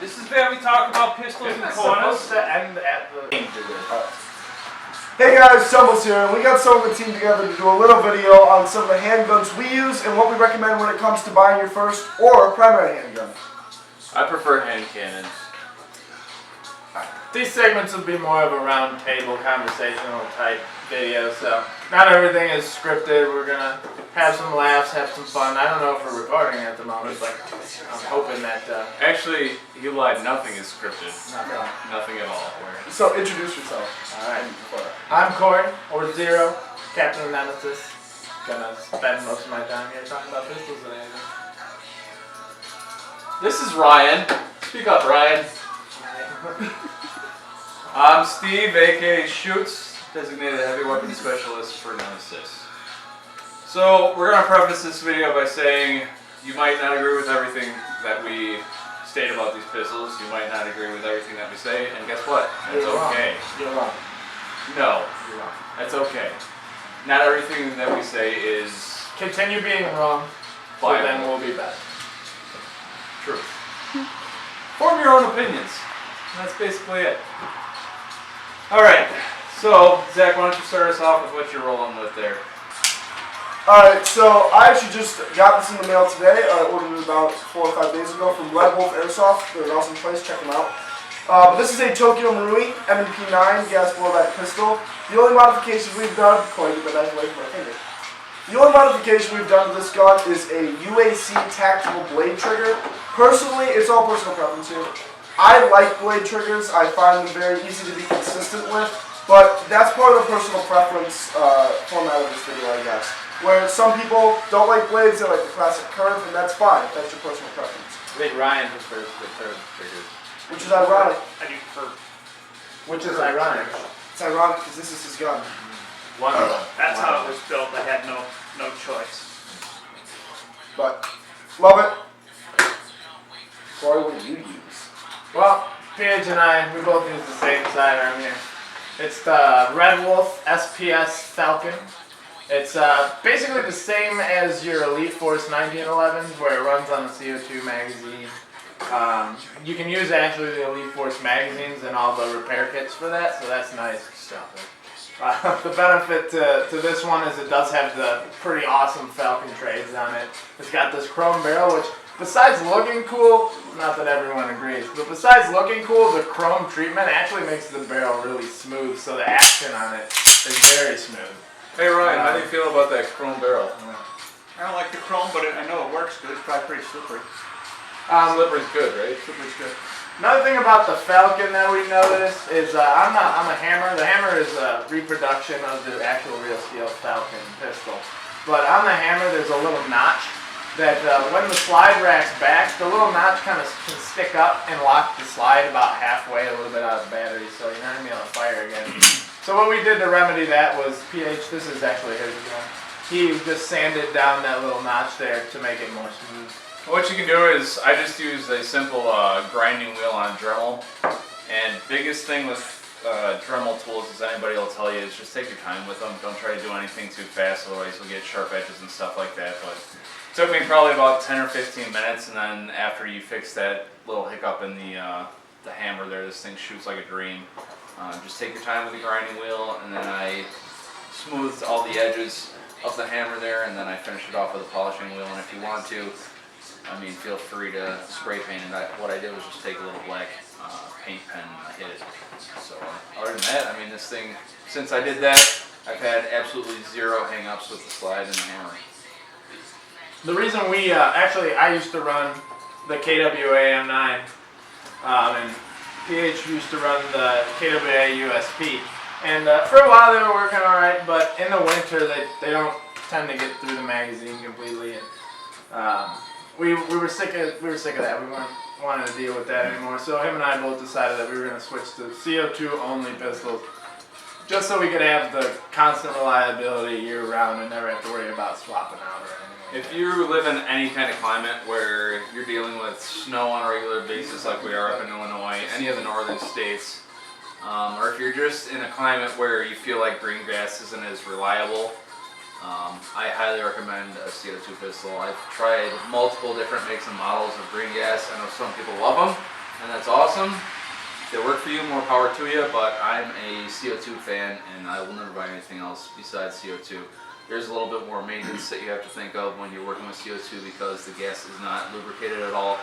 This is where we talk about pistols and corners. Supposed to end at the... Hey guys, Stumbles here, and we got some of the team together to do a little video on some of the handguns we use and what we recommend when it comes to buying your first or primary handgun. I prefer hand cannons. These segments will be more of a round table conversational type video, so not everything is scripted. We're gonna have some laughs, have some fun. I don't know if we're recording at the moment, but I'm hoping that Actually, he lied. Nothing is scripted. nothing at all. So introduce yourself. Alright. I'm Corey, or Zero, Captain of Nemesis. Gonna spend most of my time here talking about pistols and anything. This is Ryan. Speak up, Ryan. I'm Steve, aka Shoots, designated heavy weapons specialist for Nemesis. So we're gonna preface this video by saying you might not agree with everything that we state about these pistols. You might not agree with everything that we say, and guess what? That's okay. You're wrong. No, You're wrong. that's okay. Not everything that we say is Continue being wrong, so viable. then we'll be better. True. Form your own opinions. That's basically it. Alright, so Zach, why don't you start us off with what you're rolling with there? Alright, so I actually just got this in the mail today. I ordered it about 4 or 5 days ago from Red Wolf Airsoft. They're an awesome place, check them out. But this is a Tokyo Marui M&P9 gas blowback pistol. The only modification we've done, Corey, get my knife away from my finger. The only modification we've done to this gun is a UAC tactical blade trigger. Personally, it's all personal preference here. I like blade triggers. I find them very easy to be consistent with, but that's part of the personal preference format of this video, I guess. Where some people don't like blades, they like the classic curve, and that's fine if that's your personal preference. I think Ryan prefers the curved triggers. Which is ironic. I do prefer. Which is ironic. It's ironic because this is his gun. Wonderful. That's how it was built. I had no choice. But, love it. Corey, what do you use? Well, PH and I, we both use the same sidearm here. It's the Red Wolf SPS Falcon. It's basically the same as your Elite Force 1911s, where it runs on the CO2 magazine. You can use actually the Elite Force magazines and all the repair kits for that, so that's nice. The benefit to this one is it does have the pretty awesome Falcon trades on it. It's got this chrome barrel, which besides looking cool, not that everyone agrees, but besides looking cool, the chrome treatment actually makes the barrel really smooth, so the action on it is very smooth. Hey Ryan, how do you feel about that chrome barrel? I don't like the chrome, but I know it works good. It's probably pretty slippery. Slippery's good, right? Slippery's good. Another thing about the Falcon that we noticed is I'm a hammer. The hammer is a reproduction of the actual real steel Falcon pistol. But on the hammer there's a little notch that when the slide racks back, the little notch kind of can stick up and lock the slide about halfway, a little bit out of battery, so you're not going to be able to fire again. So what we did to remedy that was, PH, this is actually his gun, he just sanded down that little notch there to make it more smooth. What you can do is, I just use a simple grinding wheel on Dremel, and biggest thing with Dremel tools, as anybody will tell you, is just take your time with them. Don't try to do anything too fast, otherwise you'll get sharp edges and stuff like that. But it took me probably about 10 or 15 minutes, and then after you fix that little hiccup in the hammer there, this thing shoots like a dream. Just take your time with the grinding wheel, and then I smoothed all the edges of the hammer there, and then I finished it off with a polishing wheel. And if you want to, I mean, feel free to spray paint it. What I did was just take a little black paint pen and hit it. So other than that, I mean, this thing, since I did that, I've had absolutely zero hang-ups with the slide and the hammer. The reason we, I used to run the KWA M9, and PH used to run the KWA USP. And for a while they were working alright, but in the winter they don't tend to get through the magazine completely. And we were sick of that. We weren't wanting to deal with that anymore. So him and I both decided that we were going to switch to CO2 only pistols, just so we could have the constant reliability year round and never have to worry about swapping out or anything. If you live in any kind of climate where you're dealing with snow on a regular basis like we are up in Illinois, any of the northern states, or if you're just in a climate where you feel like green gas isn't as reliable, I highly recommend a CO2 pistol. I've tried multiple different makes and models of green gas. I know some people love them. and that's awesome. If they work for you, more power to you, but I'm a CO2 fan, and I will never buy anything else besides CO2. There's a little bit more maintenance that you have to think of when you're working with CO2 because the gas is not lubricated at all.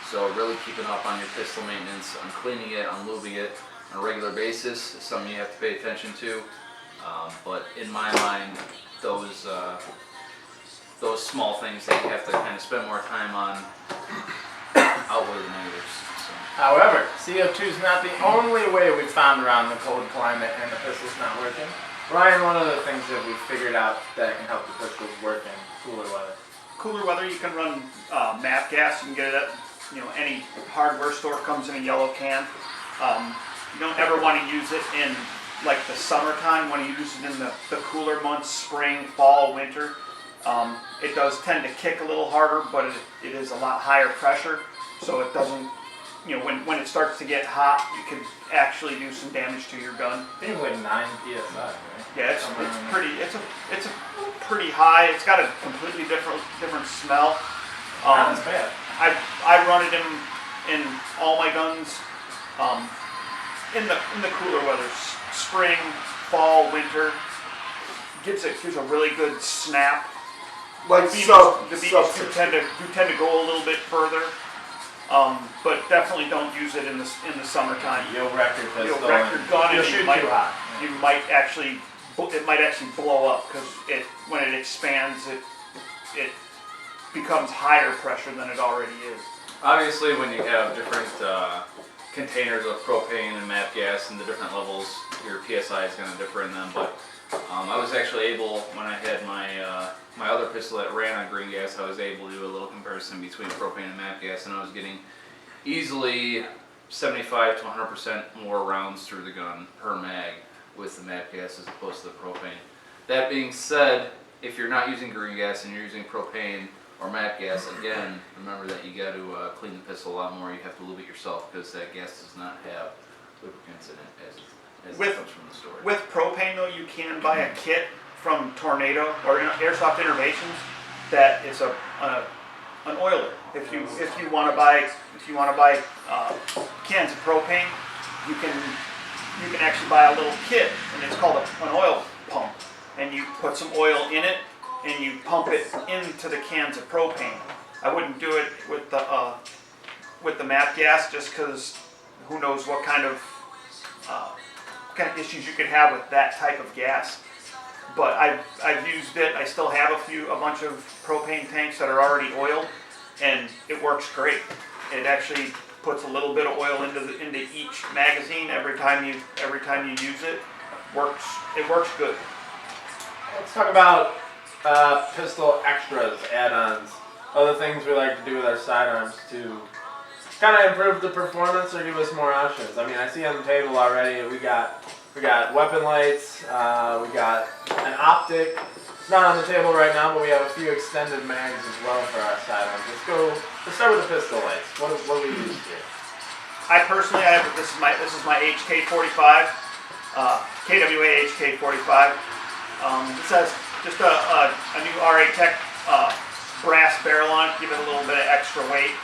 So really keeping up on your pistol maintenance, on cleaning it, on lubing it on a regular basis is something you have to pay attention to. But in my mind, those small things that you have to kind of spend more time on outweigh the negatives. So. However, CO2 is not the only way we've found around the cold climate and the pistol's not working. Ryan, one of the things that we figured out that can help the pistol work in cooler weather. Cooler weather, you can run MAP gas. You can get it at any hardware store. Comes in a yellow can. You don't ever want to use it in like the summertime. When you use it in the cooler months, spring, fall, winter. It does tend to kick a little harder, but it is a lot higher pressure, so it doesn't. When it starts to get hot, you can actually do some damage to your gun. I think it's like 9 psi, right? Yeah, it's pretty. It's a pretty high. It's got a completely different smell. Not as bad. I run it in all my guns. In the cooler weather, spring, fall, winter. Gives a really good snap. Like The sub BBs do tend to go a little bit further. But definitely don't use it in the summertime. You'll wreck your pistol. You'll wreck your gun you'll and shoot you might too hot. it might actually blow up because when it expands it becomes higher pressure than it already is. Obviously, when you have different containers of propane and MAP gas and the different levels, your PSI is going to differ in them. But I was actually able, when I had my other pistol that ran on green gas, I was able to do a little comparison between propane and MAP gas, and I was getting easily 75 to 100% more rounds through the gun per mag with the MAP gas as opposed to the propane. That being said, if you're not using green gas and you're using propane or MAP gas, again, remember that you got to clean the pistol a lot more. You have to lube it yourself because that gas does not have lubricants in it as it comes from the store. With propane though, you can buy a kit from Tornado or Airsoft Innovations that is an oiler. If you want to buy cans of propane, you can actually buy a little kit, and it's called an oil pump. And you put some oil in it, and you pump it into the cans of propane. I wouldn't do it with the MAP gas just because who knows what kind of issues you could have with that type of gas. But I've used it. I still have a bunch of propane tanks that are already oiled, and it works great. It actually puts a little bit of oil into each magazine every time you use it. It works good. Let's talk about pistol extras, add-ons, other things we like to do with our sidearms to kind of improve the performance or give us more options. I mean, I see on the table already we got weapon lights, we got an optic. It's not on the table right now, but we have a few extended mags as well for our sidearms. Let's start with the pistol lights. What do we use here? I personally, this is my HK45, KWA HK45. This has just a new RA Tech brass barrel on it, give it a little bit of extra weight.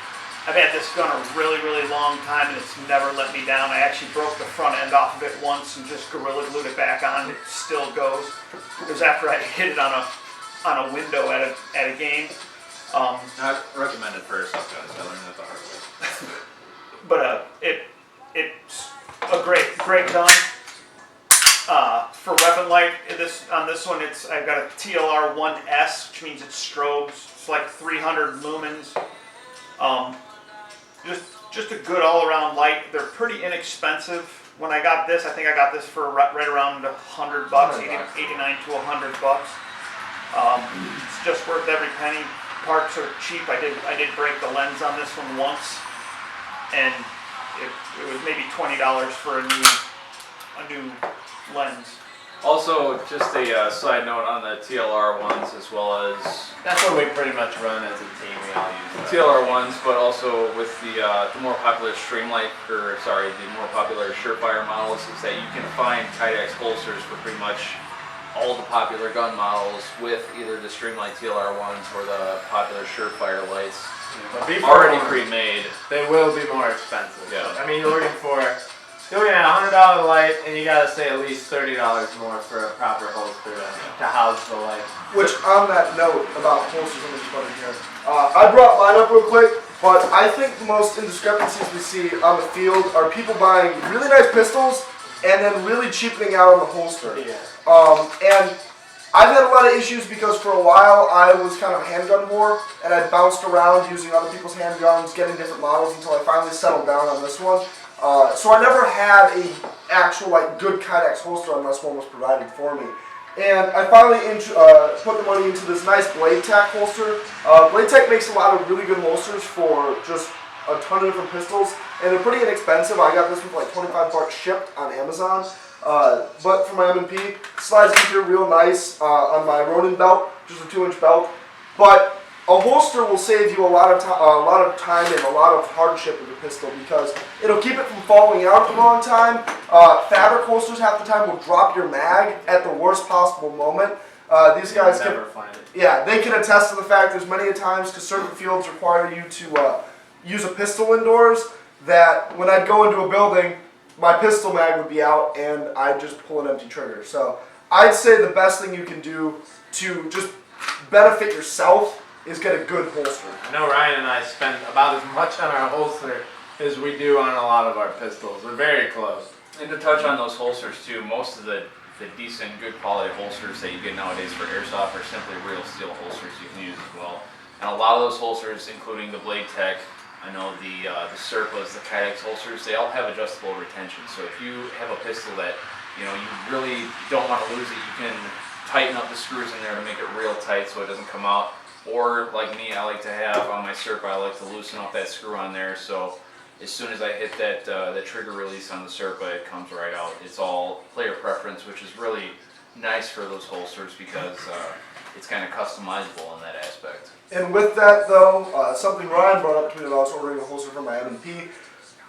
I've had this gun a really, really long time, and it's never let me down. I actually broke the front end off of it once and just gorilla glued it back on. It still goes. It was after I hit it on a window at a game. Not recommended for airsoft guns. I learned that the hard way. But it's a great gun. For weapon light, on this one, I've got a TLR 1S, which means it strobes. It's like 300 lumens. Just a good all-around light. They're pretty inexpensive. When I got this, I think I got this for right around $100, 89 to $100. It's just worth every penny. Parts are cheap. I did break the lens on this one once, and it was maybe $20 for a new lens. Also, just a side note on the TLR ones, as well as That's what we pretty much run as a team. We all use TLR ones, but also with the more popular the more popular Surefire models, is that you can find Kydex holsters for pretty much all the popular gun models with either the Streamlight TLR1s or the popular Surefire lights. But be Already forewarned, pre-made. they will be more expensive. Yeah. I mean, you're looking at a $100 light, and you gotta say at least $30 more for a proper holster to house the light. Which, on that note about holsters, let me just put in here. I brought mine up real quick, but I think the most discrepancies we see on the field are people buying really nice pistols and then really cheapening out on the holster. Yeah. And I've had a lot of issues because for a while I was kind of a handgun whore, and I bounced around using other people's handguns, getting different models until I finally settled down on this one. So I never had a actual good Kydex holster unless one was provided for me. And I finally put the money into this nice Blade Tack holster. Blade Tack makes a lot of really good holsters for just a ton of different pistols, and they're pretty inexpensive. I got this with like 25 bucks shipped on Amazon. But for my M&P, slides in here real nice on my Ronin belt, just a 2-inch belt. But a holster will save you a lot of time and a lot of hardship with your pistol because it'll keep it from falling out at the wrong time. Fabric holsters half the time will drop your mag at the worst possible moment. These guys never find it. Yeah, they can attest to the fact there's many a times because certain fields require you to use a pistol indoors that when I'd go into a building, my pistol mag would be out and I'd just pull an empty trigger. So I'd say the best thing you can do to just benefit yourself is get a good holster. I know Ryan and I spend about as much on our holster as we do on a lot of our pistols. We're very close. And to touch on those holsters too, most of the decent, good quality holsters that you get nowadays for airsoft are simply real steel holsters you can use as well. And a lot of those holsters, including the Blade Tech, I know the Serpas, the Kydex holsters, they all have adjustable retention. So if you have a pistol that you really don't want to lose it, you can tighten up the screws in there to make it real tight so it doesn't come out. Or like me, I like to have on my Serpa, I like to loosen up that screw on there so as soon as I hit that trigger release on the Serpa, it comes right out. It's all player preference, which is really nice for those holsters because it's kind of customizable in that aspect. And with that though, something Ryan brought up to me when I was ordering a holster for my M&P,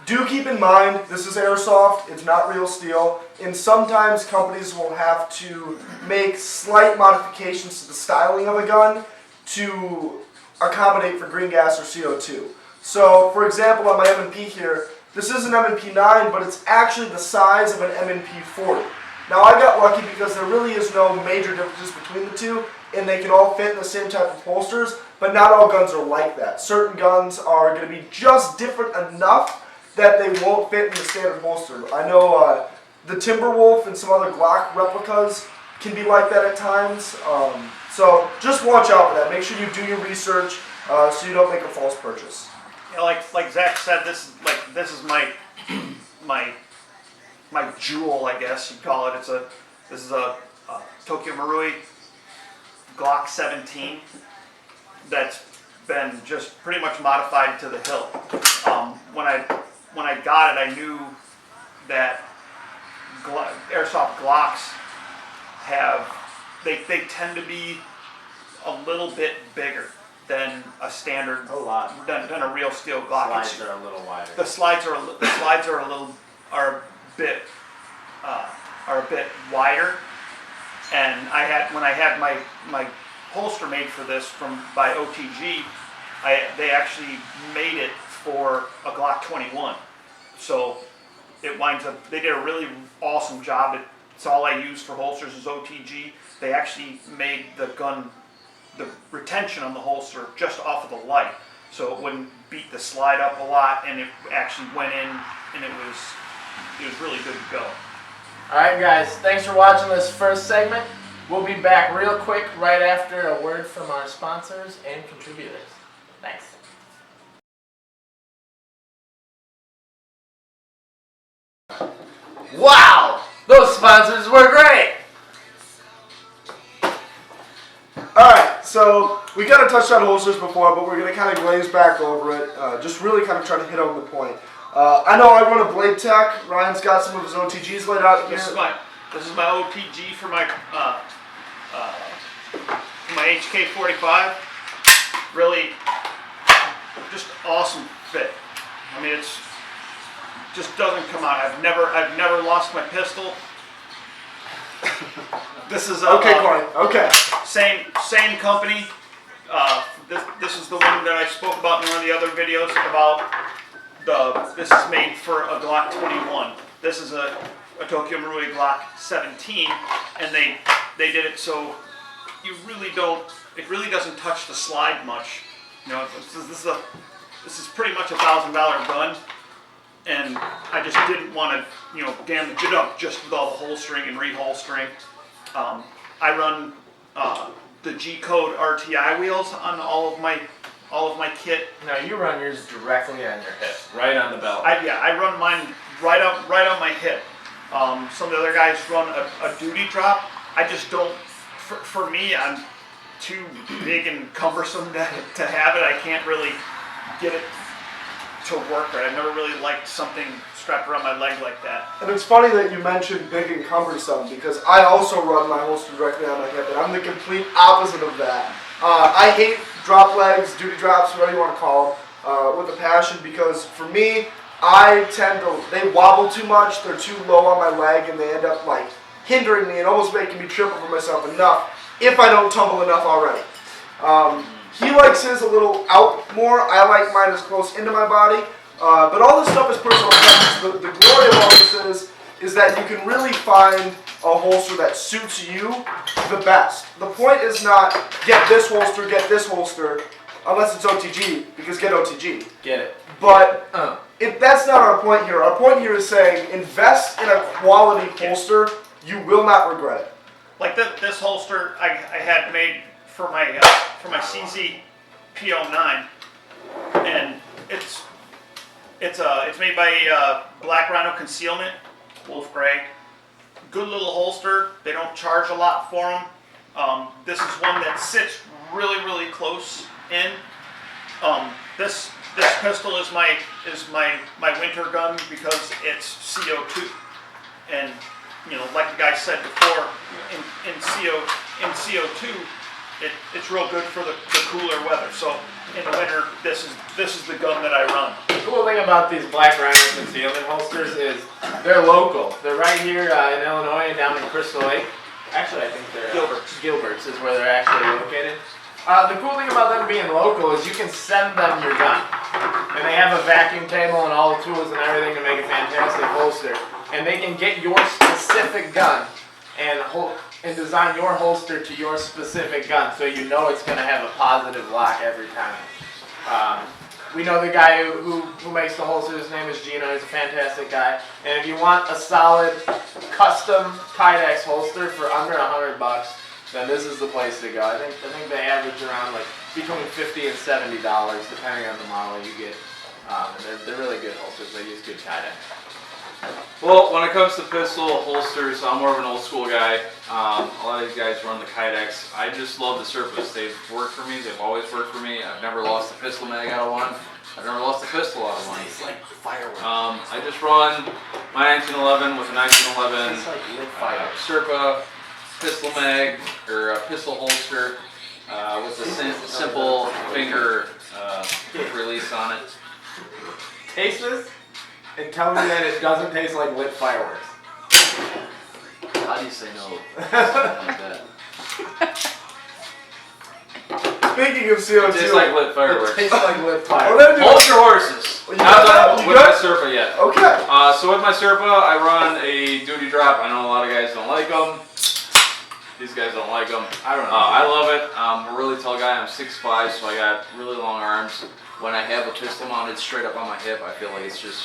do keep in mind this is airsoft, it's not real steel, and sometimes companies will have to make slight modifications to the styling of a gun to accommodate for green gas or CO2. So, for example, on my M&P here, this is an M&P 9, but it's actually the size of an M&P 40. Now, I got lucky because there really is no major differences between the two, and they can all fit in the same type of holsters, but not all guns are like that. Certain guns are going to be just different enough that they won't fit in the standard holster. I know the Timberwolf and some other Glock replicas can be like that at times. So just watch out for that. Make sure you do your research so you don't make a false purchase. Yeah, like Zach said, this is my my jewel, I guess you'd call it. This is a Tokyo Marui Glock 17 that's been just pretty much modified to the hilt. When I got it, I knew that airsoft Glocks they tend to be a little bit bigger than a standard, than a real steel Glock. Slides are a little wider. The slides are a bit wider, and when I had my holster made for this by OTG, they actually made it for a Glock 21. So it winds up, they did a really awesome job. It's all I use for holsters is OTG. They actually made the retention on the holster just off of the light, so it wouldn't beat the slide up a lot, and it actually went in, and it was really good to go. Alright guys, thanks for watching this first segment. We'll be back real quick right after a word from our sponsors and contributors. Thanks. Wow! Those sponsors were great! Alright, so we kind of touched on holsters before, but we're going to kind of glaze back over it, just really kind of try to hit on the point. I know I run a Blade Tech. Ryan's got some of his OTGs laid out here. This is my OTG for my HK45. Really, just awesome fit. I mean, it's just doesn't come out. I've never lost my pistol. This is Okay, Corey. Okay. same company. This is the one that I spoke about in one of the other videos about this is made for a Glock 21. This is a Tokyo Marui Glock 17, and they did it so you really don't. It really doesn't touch the slide much. You know, this is pretty much $1,000 gun, and I just didn't want to, you know, damage it up just with all the holstering and reholstering. I run the G-Code RTI wheels on all of my kit. Now you run yours directly on your hip, right on the belt. I run mine right on my hip. Some of the other guys run a duty drop. I just don't. For me, I'm too big and cumbersome to have it. I can't really get it to work right. I've never really liked something strapped around my leg like that. And it's funny that you mentioned big and cumbersome because I also run my holster directly on my hip, and I'm the complete opposite of that. I hate drop legs, duty drops, whatever you want to call them, with a passion because for me, they wobble too much, they're too low on my leg, and they end up like hindering me and almost making me trip over myself enough if I don't tumble enough already. He likes his a little out more. I like mine as close into my body. But all this stuff is personal preference. The glory of all this is that you can really find a holster that suits you the best. The point is not get this holster, unless it's OTG, because get OTG. Get it. But that's not our point here. Our point here is saying invest in a quality holster. You will not regret it. Like this holster I had made for my CZ P09, and it's made by Black Rhino Concealment, Wolf Gray. Good little holster. They don't charge a lot for them. This is one that sits really close in. This pistol is my winter gun because it's CO2, and you know, like the guy said before, in CO2, it's real good for the cooler weather. So in the winter, this is the gun that I run. The cool thing about these Black Rhino concealment holsters is they're local. They're right here in Illinois and down in Crystal Lake. Actually, I think they're Gilbert's is where they're actually located. The cool thing about them being local is you can send them your gun. And they have a vacuum table and all the tools and everything to make a fantastic holster. And they can get your specific gun and design your holster to your specific gun so you know it's going to have a positive lock every time. We know the guy who makes the holster. His name is Gino. He's a fantastic guy. And if you want a solid custom Kydex holster for under $100, then this is the place to go. I think they average around like between $50 and $70 depending on the model you get. And they're really good holsters. They use good Kydex. Well, when it comes to pistol holsters, I'm more of an old school guy. A lot of these guys run the Kydex. I just love the Surface. They've worked for me. They've always worked for me. I've never lost a pistol mag out of one. I've never lost a pistol out of one. It's like fireworks. I just run my 1911 with a 1911 It's like lit fire. Serpa pistol mag or a pistol holster with a simple finger release on it. Taste this and tell me that it doesn't taste like lit fireworks. How do you say no? Like that. Speaking of CO2, Tastes like lit fireworks. It tastes like lit well, fireworks. then do Hold your horses. Well, you Not got that? done You with got my Serpa yet. Okay. So with my Serpa, I run a duty drop. I know a lot of guys don't like them. These guys don't like them. I don't know. I love it. I'm a really tall guy. I'm 6'5", so I got really long arms. When I have a pistol mounted straight up on my hip, I feel like it's just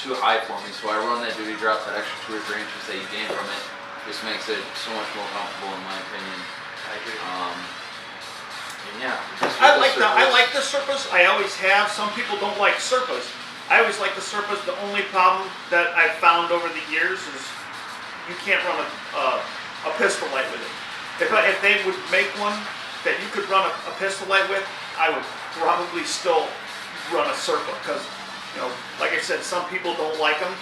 too high for me. So I run that duty drop, that extra 2 or 3 inches that you gain from it. Just makes it so much more comfortable in my opinion. I agree. And yeah. I like the Serpas. I always have. Some people don't like Serpas. I always like the Serpas. The only problem that I've found over the years is you can't run a pistol light with it. If they would make one that you could run a pistol light with, I would probably still run a Serpa because, you know, like I said, some people don't like them.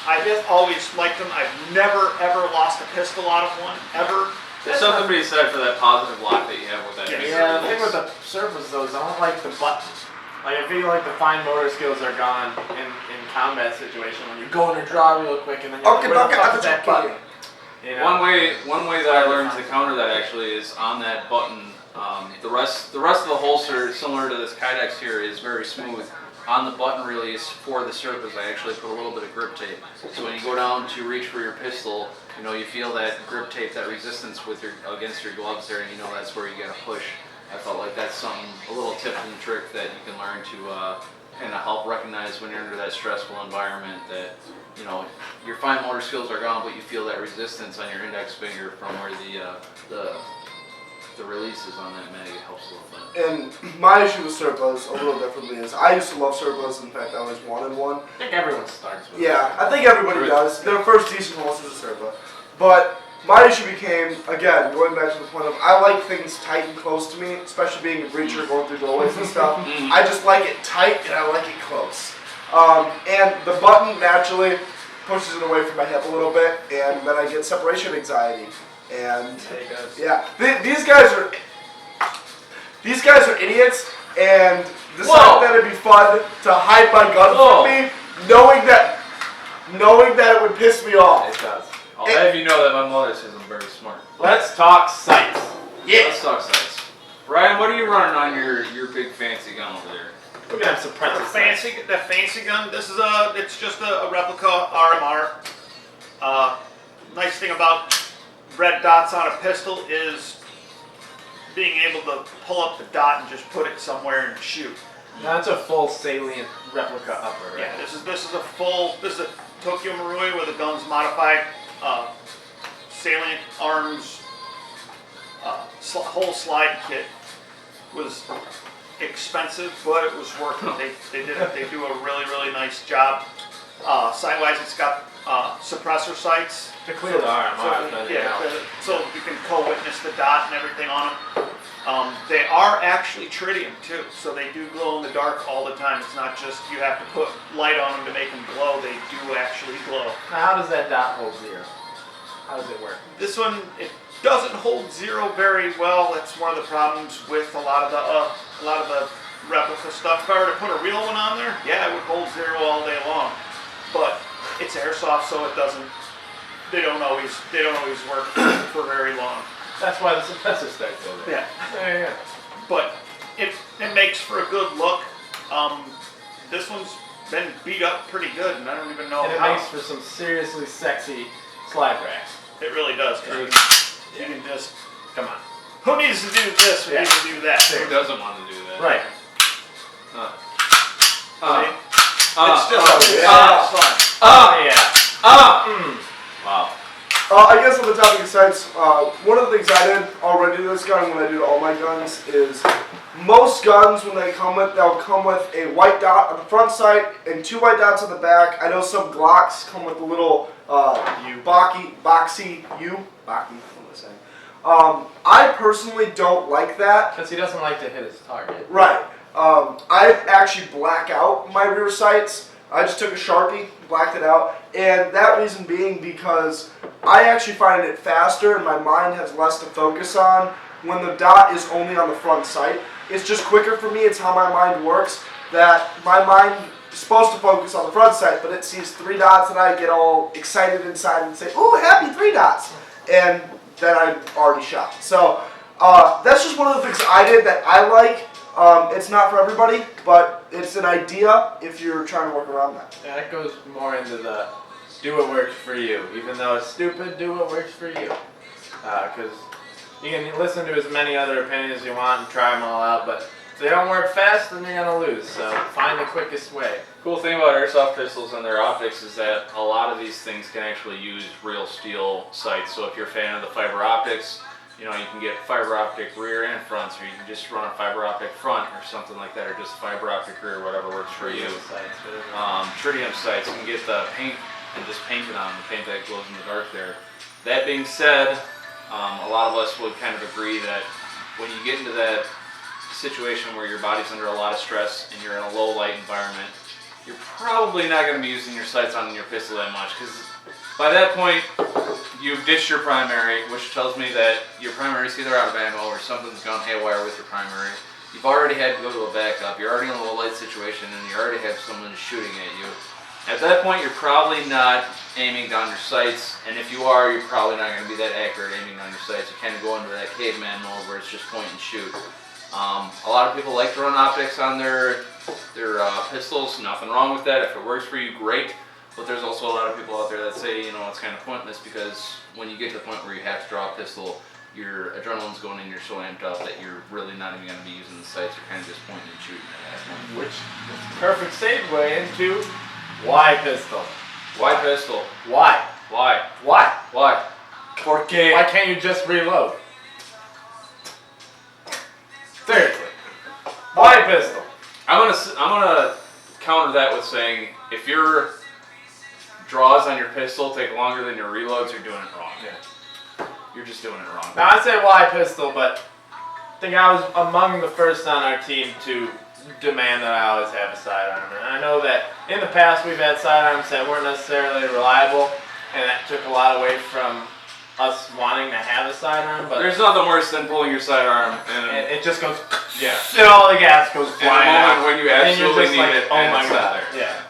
I just always liked them. I've never ever lost a pistol out of one ever. There's something to be said for that positive lock that you have with that. Yeah, the thing with the Surface though is I don't like the button. Like I feel like the fine motor skills are gone in combat situation when you're going to draw real quick and then you're like, where the fuck is that button? You know? One way that I learned to counter that actually is on that button. The rest of the holster, similar to this Kydex here, is very smooth. On the button release for the Serpas, I actually put a little bit of grip tape. So when you go down to reach for your pistol, you know, you feel that grip tape, that resistance with against your gloves there, and you know that's where you got to push. I felt like that's a little tip and trick that you can learn to kind of help recognize when you're under that stressful environment that, you know, your fine motor skills are gone, but you feel that resistance on your index finger from where the release is on that mag. It helps a little bit. And my issue with Serpas a little differently is I used to love Serpas. In fact, I always wanted one. I think everyone starts with Yeah, I think everybody does. Their first decent holster is a Serpa. But my issue became, again, going back to the point of I like things tight and close to me, especially being a breacher going through doorways and stuff. I just like it tight and I like it close. And the button naturally pushes it away from my hip a little bit, and then I get separation anxiety. And yeah, these guys are idiots, and decided that it'd be fun to hide my gun from me, knowing that it would piss me off. It does. I'll have you know that my mother says I'm very smart. Let's talk sights. Yeah. Let's talk sights. Ryan, what are you running on your big fancy gun over there? We're gonna have some pretzel sights. The fancy gun. It's just a replica RMR. Nice thing about red dots on a pistol is being able to pull up the dot and just put it somewhere and shoot. Now that's a full salient replica upper, right? Yeah, this is a Tokyo Marui where the gun's modified, salient arms, whole slide kit. Was expensive, but it was worth it. They do a really nice job. Sidewise, it's got suppressor sights. To clear the RMR. So you can co-witness the dot and everything on them. They are actually tritium too, so they do glow in the dark all the time. It's not just you have to put light on them to make them glow. They do actually glow. Now, how does that dot hold zero? How does it work? This one, it doesn't hold zero very well. That's one of the problems with a lot of the replica stuff. If I were to put a real one on there, yeah, it would hold zero all day long. But it's airsoft, so it doesn't. They don't always work for very long. That's why the suppressor starts over. Yeah. Yeah. But it makes for a good look. This one's been beat up pretty good, and I don't even know And it how. makes for some seriously sexy slide racks. It really does. 'Cause you can just. Come on. Who needs to do this? Who needs to do that? Who doesn't want to do that? Right. It's just Wow. I guess on the topic of sights, one of the things I did already to this gun, when I do to all my guns, is most guns, when they'll come with a white dot on the front sight and 2 white dots on the back. I know some Glocks come with a little boxy U. What am I saying? I personally don't like that. Because he doesn't like to hit his target. Right. I actually black out my rear sights. I just took a Sharpie, blacked it out, and that reason being because I actually find it faster and my mind has less to focus on when the dot is only on the front sight. It's just quicker for me. It's how my mind works, that my mind is supposed to focus on the front sight, but it sees 3 dots and I get all excited inside and say, ooh, happy 3 dots, and then I'm already shot. So that's just one of the things I did that I like. It's not for everybody, but it's an idea if you're trying to work around that. Yeah, that goes more into the do what works for you. Even though it's stupid, do what works for you. Because you can listen to as many other opinions as you want and try them all out, but if they don't work fast, then you're going to lose. So find the quickest way. Cool thing about airsoft pistols and their optics is that a lot of these things can actually use real steel sights. So if you're a fan of the fiber optics, you know, you can get fiber optic rear and fronts, or you can just run a fiber optic front or something like that, or just fiber optic rear, whatever works for you. Tritium sights, you can get the paint and just paint it on, the paint that glows in the dark there. That being said, a lot of us would kind of agree that when you get into that situation where your body's under a lot of stress and you're in a low light environment, you're probably not going to be using your sights on your pistol that much, because by that point, you've ditched your primary, which tells me that your primary is either out of ammo or something's gone haywire with your primary. You've already had to go to a backup. You're already in a low light situation, and you already have someone shooting at you. At that point, you're probably not aiming down your sights, and if you are, you're probably not going to be that accurate aiming down your sights. You kind of go into that caveman mode where it's just point and shoot. A lot of people like to run optics on their pistols. Nothing wrong with that. If it works for you, great. But there's also a lot of people out there that say, it's kind of pointless because when you get to the point where you have to draw a pistol, your adrenaline's going in, you're so amped up that you're really not even going to be using the sights. You're kind of just pointing and shooting at that point. Which is a perfect segue into why pistol? Why pistol? Why? Why? Why? Why? Porque. Why can't you just reload? Seriously. Why pistol? I'm gonna counter that with saying if your draws on your pistol take longer than your reloads, you're doing it wrong. Yeah. You're just doing it wrong. Now I'd say why pistol, but I think I was among the first on our team to demand that I always have a sidearm. And I know that in the past we've had sidearms that weren't necessarily reliable, and that took a lot away from us wanting to have a sidearm. But there's nothing worse than pulling your sidearm and it just goes. Yeah. And all the gas goes In a flying moment out. when you And you're absolutely just need like, it. oh and my it's not god. there. Yeah.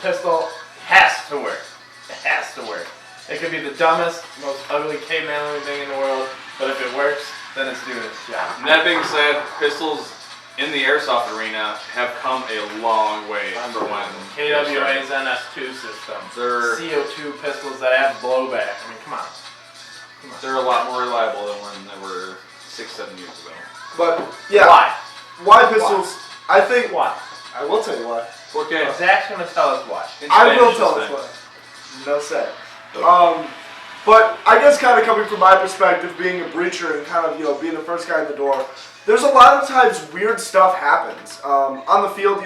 Pistol has to work. It has to work. It could be the dumbest, most ugly caveman-looking thing in the world, but if it works, then it's doing its job. And that being said, pistols in the airsoft arena have come a long way from when KWA's NS2 system. They're CO2 pistols that have blowback. I mean, come on. they're a lot more reliable than when they were 6-7 years ago. But yeah, Why? pistols? I think Why? I will tell you why. Okay. Zach's gonna tell us why. I will tell us why. No say. But I guess kind of coming from my perspective, being a breacher and kind of being the first guy in the door, there's a lot of times weird stuff happens on the field.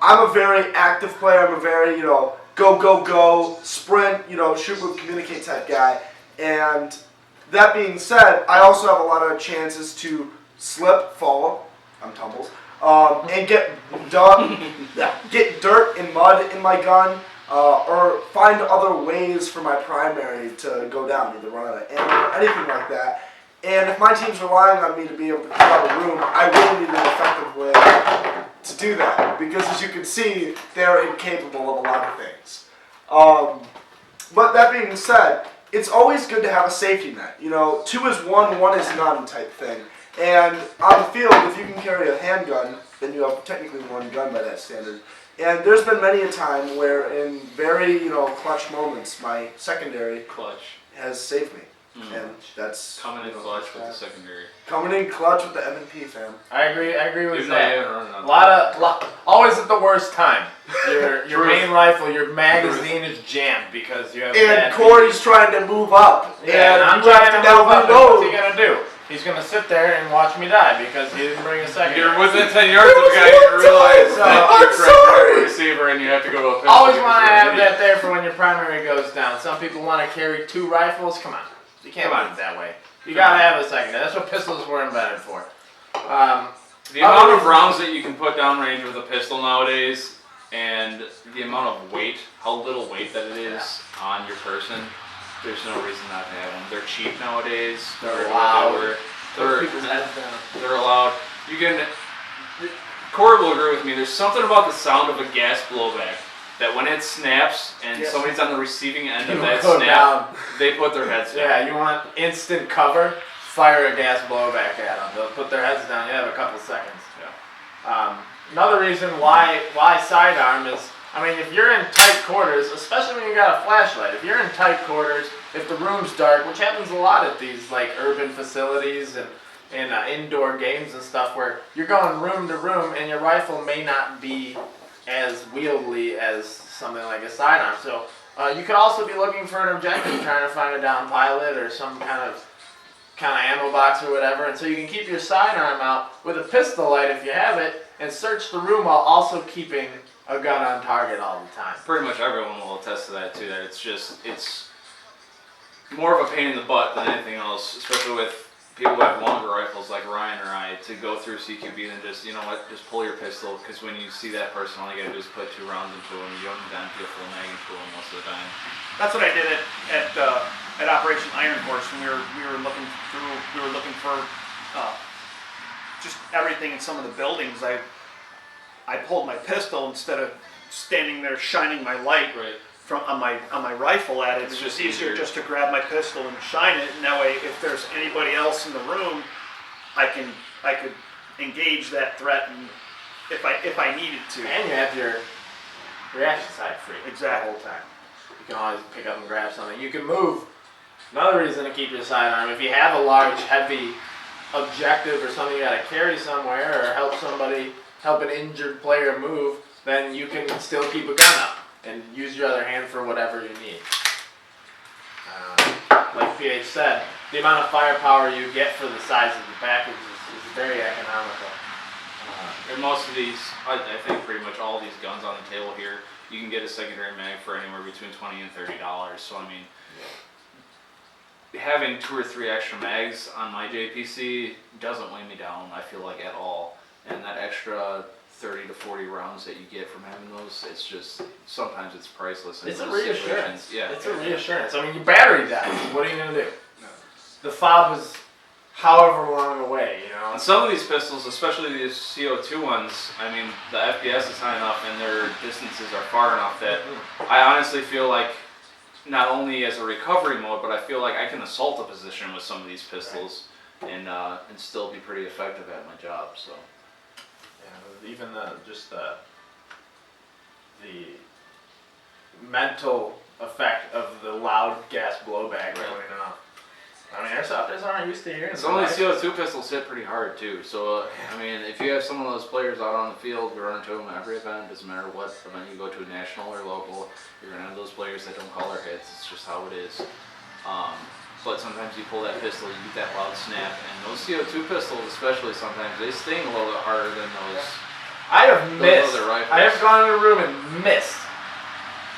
I'm a very active player. I'm a very go sprint, shoot move communicate type guy. And that being said, I also have a lot of chances to slip, fall, I'm tumbles, and get dirt and mud in my gun, or find other ways for my primary to go down, either run out of ammo or anything like that. And if my team's relying on me to be able to clear out a room, I really need an effective way to do that. Because as you can see, they're incapable of a lot of things. But that being said, it's always good to have a safety net. 2 is 1, 1 is none type thing. And on the field, if you can carry a handgun, then you have technically one gun by that standard. And there's been many a time where in very, clutch moments, my secondary Clutch. has saved me. And that's Coming in clutch with the secondary. coming in clutch with the M&P fam. I agree with Even though you Zach. haven't run it on A lot, always at the worst time. Your Truth. main rifle, your magazine is jammed because you have. And bad Corey's trying to move up. Yeah, and I'm you have trying to now move up. reload. What's he gonna do? He's gonna sit there and watch me die because he didn't bring a second. You're within 10 yards of There the guy, was you one realize time. that I'm you're correct sorry. the receiver and you have to go to a pistol. Always because want to you're an have idiot. that there for when your primary goes down. Some people want to carry 2 rifles. Come on, you can't Come do on. it that way. You gotta have a second. That's what pistols were invented for. The amount of rounds that you can put downrange with a pistol nowadays, and the amount of weight, how little weight that it is on your person, there's no reason not to have them. They're cheap nowadays. They're loud. They're People's heads down. They're allowed. You can. Corey will agree with me. There's something about the sound of a gas blowback that when it snaps and Yes. somebody's on the receiving end of You that go snap, down. they put their heads down. Yeah, you want instant cover? Fire a gas blowback at them. They'll put their heads down. You have a couple seconds. Yeah. Another reason why sidearm is, if you're in tight quarters, especially when you got a flashlight, if you're in tight quarters, if the room's dark, which happens a lot at these urban facilities and indoor games and stuff, where you're going room to room and your rifle may not be as wieldly as something like a sidearm. So you could also be looking for an objective, trying to find a down pilot or some kind of ammo box or whatever, and so you can keep your sidearm out with a pistol light if you have it, and search the room while also keeping a gun on target all the time. Pretty much everyone will attest to that too. That it's more of a pain in the butt than anything else, especially with people who have longer rifles like Ryan or I, to go through CQB than just just pull your pistol, because when you see that person, all you gotta do is put 2 rounds into them. You don't need to empty a full mag into them most of the time. That's what I did at Operation Iron Horse when we were looking for just everything in some of the buildings. I pulled my pistol instead of standing there shining my light on my rifle at it. It's just easier just to grab my pistol and shine it, and that way, if there's anybody else in the room, I could engage that threat, and if I needed to. And you have your reaction side free Exactly. the whole time. You can always pick up and grab something. You can move. Another reason to keep your sidearm, if you have a large, heavy objective or something you got to carry somewhere, or help an injured player move, then you can still keep a gun up and use your other hand for whatever you need. Like PH said, the amount of firepower you get for the size of the package is very economical. And most of these, I think pretty much all these guns on the table here, you can get a secondary mag for anywhere between $20 and $30. So I mean, having 2 or 3 extra mags on my JPC doesn't weigh me down, I feel like, at all. And that extra 30 to 40 rounds that you get from having those, it's just, sometimes it's priceless. It's a reassurance. Yeah. It's a reassurance. I mean, your battery dies. What are you going to do? The fob is however long away, you know? And some of these pistols, especially these CO2 ones, I mean, the FPS is high enough and their distances are far enough that I honestly feel like, not only as a recovery mode, but I feel like I can assault a position with some of these pistols and still be pretty effective at my job. So, yeah, even the mental effect of the loud gas blowback going off. I mean, airsofters aren't used to hearing. Some of these CO2 pistols hit pretty hard too. So, I mean, if you have some of those players out on the field, we run into them at every event. Doesn't matter what event you go to, national or local, you're gonna have those players that don't call their hits. It's just how it is. But sometimes you pull that pistol, you get that loud snap, and those CO2 pistols, especially, sometimes they sting a little bit harder than those. I have missed. Other rifles. I have gone in a room and missed,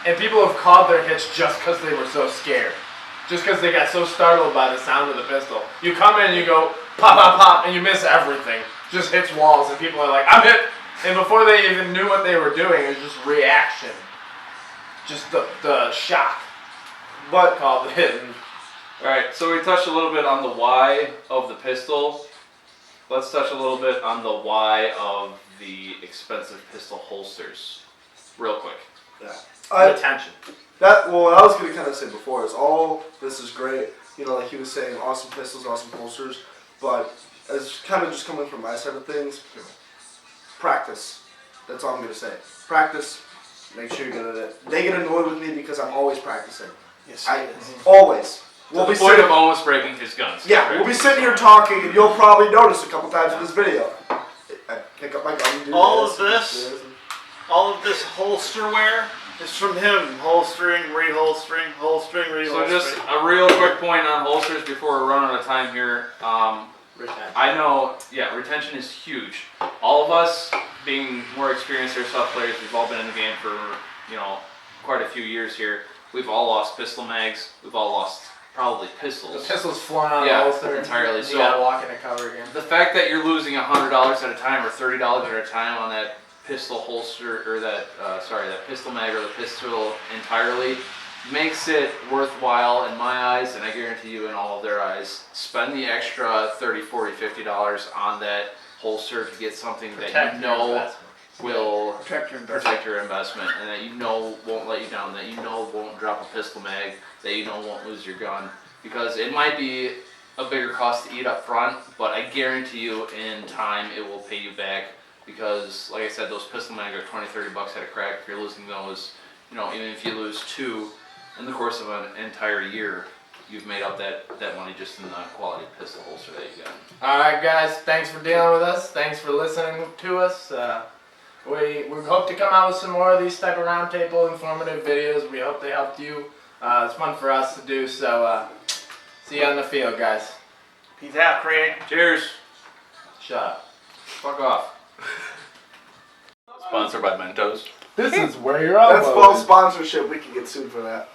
and people have called their hits just because they were so scared. Just because they got so startled by the sound of the pistol. You come in and you go pop, pop, pop, and you miss everything. Just hits walls, and people are like, I'm hit! And before they even knew what they were doing, it was just reaction. Just the shock. What called the hit. Alright, so we touched a little bit on the why of the pistol. Let's touch a little bit on the why of the expensive pistol holsters. Real quick. Yeah. Retention. What I was going to kind of say before is this is great, you know, like he was saying, awesome pistols, awesome holsters, but as kind of just coming from my side of things, practice. That's all I'm going to say. Practice, make sure you're good at it. They get annoyed with me because I'm always practicing. Yes, always. To the point of almost breaking his guns. Yeah, we'll be sitting here talking, and you'll probably notice a couple times in this video. I pick up my gun and do all this, of this holster wear is from him, holstering, reholstering, holstering, reholstering. So just a real quick point on holsters before we run out of time here. Retention. I know, retention is huge. All of us, being more experienced airsoft players, we've all been in the game for, quite a few years here. We've all lost pistol mags. We've all lost probably pistols. The pistol's flown out of the holster entirely. You gotta walk in the cover again. The fact that you're losing $100 at a time or $30 at a time on that pistol holster, or that pistol mag or the pistol entirely, makes it worthwhile in my eyes, and I guarantee you in all of their eyes. Spend the extra $30, $40, $50 on that holster to get something that you know will protect your investment, and that you know won't let you down, that you know won't drop a pistol mag, that you know won't lose your gun. Because it might be a bigger cost to eat up front, but I guarantee you in time it will pay you back. Because, like I said, those pistol mags are $20, $30 at a crack. If you're losing those, even if you lose 2 in the course of an entire year, you've made up that money just in the quality pistol holster that you got. Alright guys, thanks for dealing with us. Thanks for listening to us. We hope to come out with some more of these type of roundtable informative videos. We hope they helped you. It's fun for us to do, so see you on the field, guys. Peace out, Craig. Cheers. Shut up. Fuck off. Sponsored by Mentos. This is where you're at. That's false sponsorship. We can get sued for that.